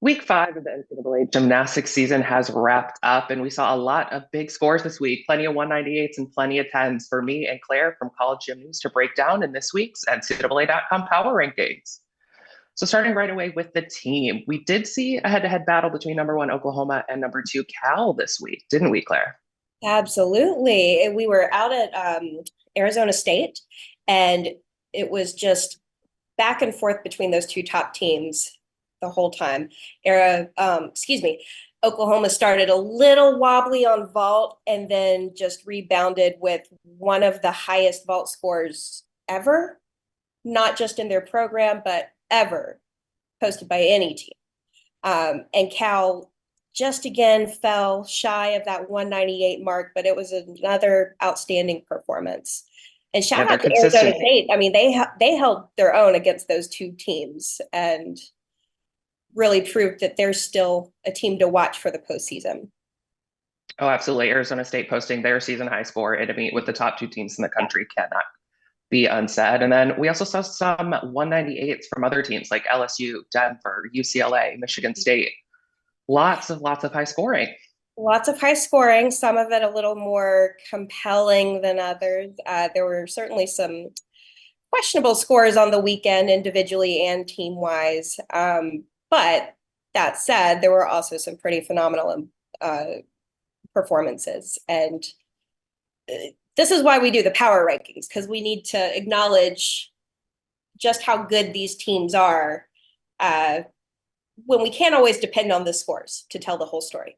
Week 5 of the NCAA gymnastics season has wrapped up, and we saw a lot of big scores this week. Plenty of 198s and plenty of 10s for me and Claire from College Gym News to break down in this week's NCAA.com power rankings. So, starting right away with the team, we did see a head to head battle between number one Oklahoma and number two Cal this week, didn't we, Claire? Absolutely. We were out at Arizona State, and it was just back and forth between those two top teams the whole time. Oklahoma started a little wobbly on vault and then just rebounded with one of the highest vault scores ever, not just in their program, but ever posted by any team. And Cal just again fell shy of that 198 mark, but it was another outstanding performance. And Yeah, shout they're out to Arizona consistent. State. I mean, they held their own against those two teams and really proved that they're still a team to watch for the postseason. Oh, absolutely. Arizona State posting their season high score and to meet with the top two teams in the Yeah. country cannot be unsaid. And then we also saw some 198s from other teams like LSU, Denver, UCLA, Michigan State. Lots of high scoring. Lots of high scoring, some of it a little more compelling than others. There were certainly some questionable scores on the weekend, individually and team wise. But that said, there were also some pretty phenomenal performances. And this is why we do the power rankings, because we need to acknowledge just how good these teams are when we can't always depend on the scores to tell the whole story.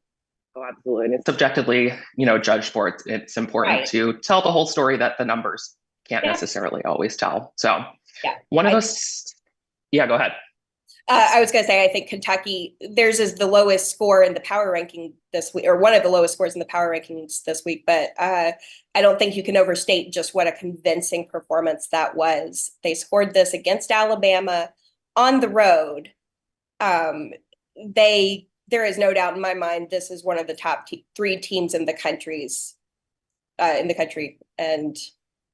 Oh, absolutely. And it's subjectively, judged for it. It's important Right. to tell the whole story that the numbers can't Yeah. necessarily always tell. So Yeah. one of those, yeah, go ahead. I was going to say, I think Kentucky, theirs is the lowest score in the power ranking this week, or one of the lowest scores in the power rankings this week. But I don't think you can overstate just what a convincing performance that was. They scored this against Alabama on the road. There is no doubt in my mind this is one of the top three teams in the country, and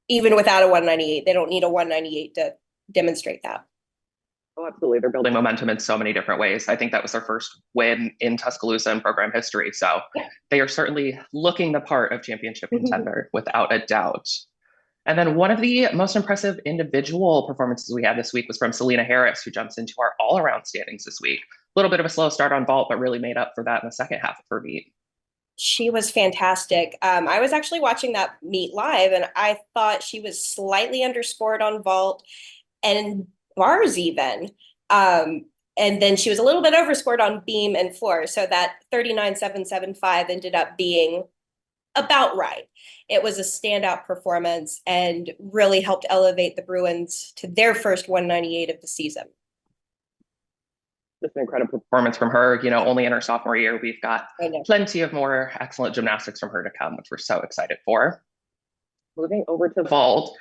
even without a 198, they don't need a 198 to demonstrate that. Oh, absolutely. They're building momentum in so many different ways. I think that was their first win in Tuscaloosa in program history. So they are certainly looking the part of championship contender without a doubt. And then one of the most impressive individual performances we had this week was from Selena Harris, who jumps into our all around standings this week. A little bit of a slow start on vault, but really made up for that in the second half of her meet. She was fantastic. I was actually watching that meet live, and I thought she was slightly underscored on vault and bars even. And then she was a little bit overscored on beam and floor. So that 39.775 ended up being about right. It was a standout performance and really helped elevate the Bruins to their first 198 of the season. Just an incredible performance from her. Only in her sophomore year, we've got plenty of more excellent gymnastics from her to come, which we're so excited for. Moving over to vault.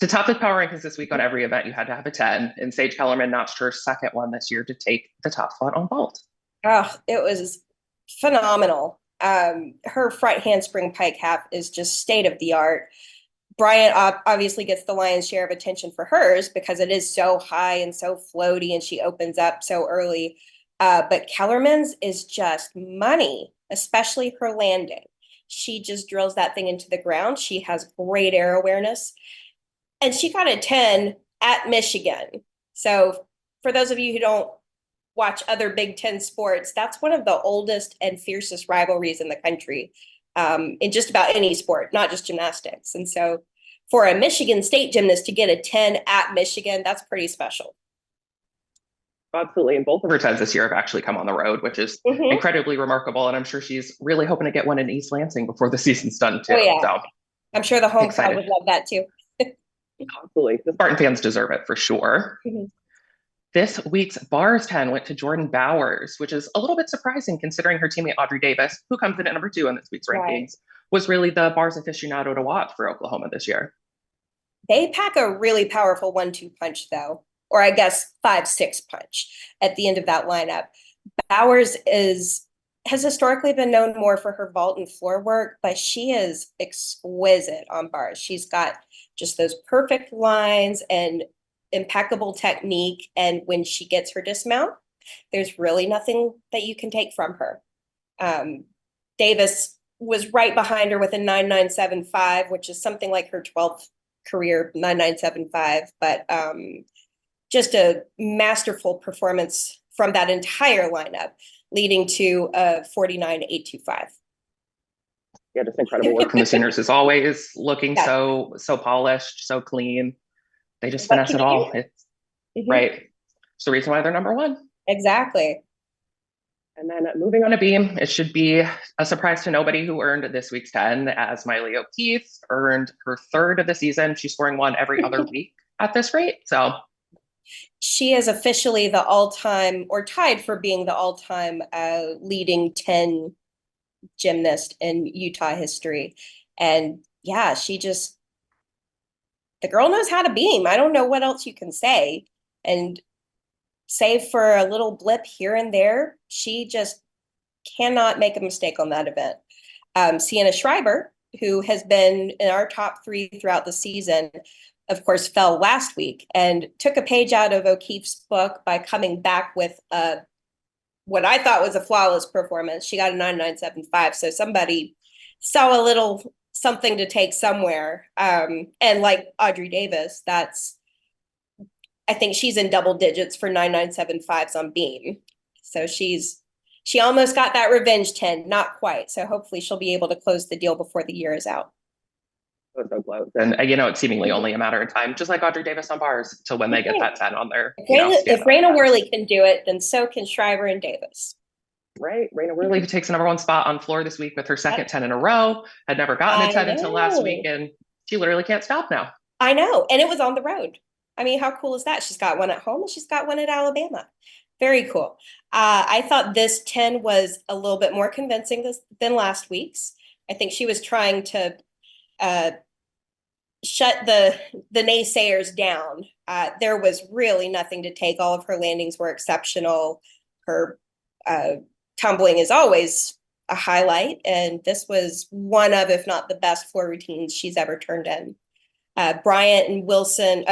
To top the power rankings this week on every event, you had to have a 10, and Sage Kellerman notched her second one this year to take the top spot on vault. Oh, it was phenomenal. Her front handspring pike half is just state of the art. Bryant obviously gets the lion's share of attention for hers because it is so high and so floaty, and she opens up so early. But Kellerman's is just money, especially her landing. She just drills that thing into the ground. She has great air awareness. And she got a 10 at Michigan. So for those of you who don't watch other Big Ten sports, that's one of the oldest and fiercest rivalries in the country, in just about any sport, not just gymnastics. And so for a Michigan State gymnast to get a 10 at Michigan, that's pretty special. Absolutely. And both of her 10s this year have actually come on the road, which is incredibly remarkable. And I'm sure she's really hoping to get one in East Lansing before the season's done, too. Oh, yeah. So I'm sure the home crowd would love that, too. Absolutely. The Spartan fans deserve it for sure. This week's bars 10 went to Jordan Bowers, which is a little bit surprising considering her teammate Audrey Davis, who comes in at number 2 in this week's rankings, was really the bars aficionado to watch for Oklahoma this year. They pack a really powerful 1-2 punch, though, or I guess 5-6 punch at the end of that lineup. Bowers has historically been known more for her vault and floor work, but she is exquisite on bars. She's got just those perfect lines and impeccable technique. And when she gets her dismount, there's really nothing that you can take from her. Davis was right behind her with a 9.975, which is something like her 12th career 9.975, but just a masterful performance from that entire lineup, leading to a 49.825. Yeah, just incredible work from the seniors as always, looking Yeah. so polished, so clean. They just What finesse can it you all. do? It's Mhm. right. It's the reason why they're number one. Exactly. And then moving on to beam, it should be a surprise to nobody who earned this week's 10, as Miley O'Keefe earned her third of the season. She's scoring one every other week at this rate. So she is officially the all-time, or tied for being the all-time leading 10 gymnast in Utah history. And yeah, the girl knows how to beam. I don't know what else you can say. And save for a little blip here and there, she just cannot make a mistake on that event. Sienna Schreiber, who has been in our top three throughout the season, of course, fell last week and took a page out of O'Keefe's book by coming back with what I thought was a flawless performance. She got a 9.975, so somebody saw a little something to take somewhere. And like Audrey Davis, I think she's in double digits for 9.975s on beam. So she almost got that revenge 10, not quite. So hopefully she'll be able to close the deal before the year is out. so close. And it's seemingly only a matter of time, just like Audrey Davis on bars, till when they get that 10 on their, If Raina Worley can do it, then so can Schreiber and Davis. Right. Raina Worley, who takes the number one spot on floor this week with her second 10 in a row, had never gotten a 10 until last week, and she literally can't stop now. I know. And it was on the road. I mean, how cool is that? She's got one at home and she's got one at Alabama. Very cool. I thought this 10 was a little bit more convincing than last week's. I think she was trying to shut the naysayers down. There was really nothing to take. All of her landings were exceptional. Her tumbling is always a highlight, and this was one of, if not the best floor routines she's ever turned in. Bryant and Wilson,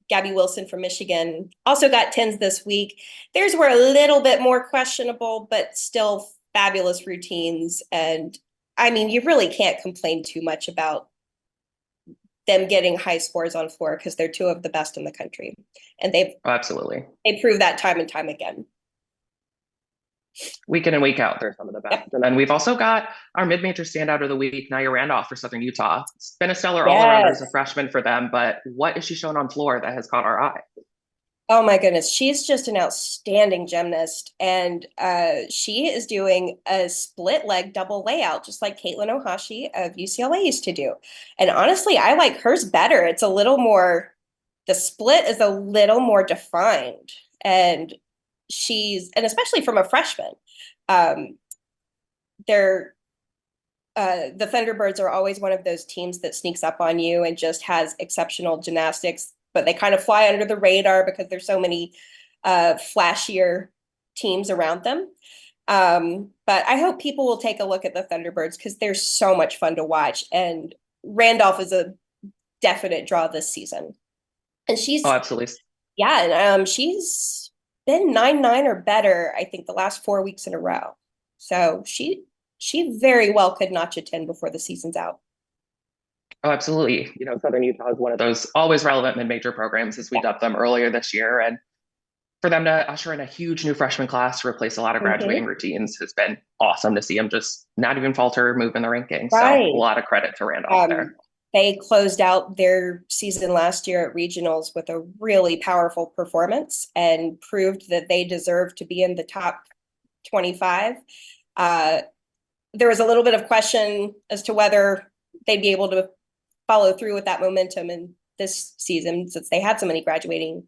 Gabby Wilson from Michigan, also got 10s this week. Theirs were a little bit more questionable, but still fabulous routines. And I mean, you really can't complain too much about them getting high scores on floor because they're two of the best in the country. And they proved that time and time again. Week in and week out, they're some of the best. Yep. And then we've also got our mid-major standout of the week, Naya Randolph for Southern Utah. It's been a stellar all-arounder as a freshman for them, but what is she showing on floor that has caught our eye? Oh my goodness, she's just an outstanding gymnast, and she is doing a split leg double layout, just like Caitlin Ohashi of UCLA used to do. And honestly, I like hers better. It's a little more, the split is a little more defined, and especially from a freshman, the Thunderbirds are always one of those teams that sneaks up on you and just has exceptional gymnastics, but they kind of fly under the radar because there's so many flashier teams around them. But I hope people will take a look at the Thunderbirds because they're so much fun to watch. And Randolph is a definite draw this season. And she's absolutely. Yeah, and she's been 9.9 or better, I think, the last 4 weeks in a row. So she very well could notch a 10 before the season's out. Oh, absolutely. Southern Utah is one of those always relevant mid-major programs, as we dubbed them earlier this year. And for them to usher in a huge new freshman class to replace a lot of graduating routines has been awesome to see them just not even falter, move in the rankings. Right. So a lot of credit to Randolph there. They closed out their season last year at regionals with a really powerful performance and proved that they deserve to be in the top 25. There was a little bit of question as to whether they'd be able to follow through with that momentum in this season since they had so many graduating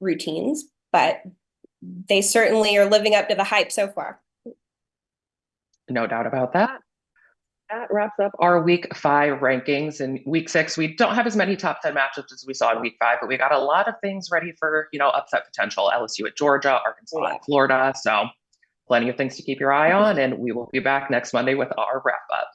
routines, but they certainly are living up to the hype so far. No doubt about that. That wraps up our week 5 rankings. In week 6, we don't have as many top 10 matchups as we saw in week 5, but we got a lot of things ready for, upset potential. LSU at Georgia, Arkansas at Florida. So plenty of things to keep your eye on, and we will be back next Monday with our wrap up.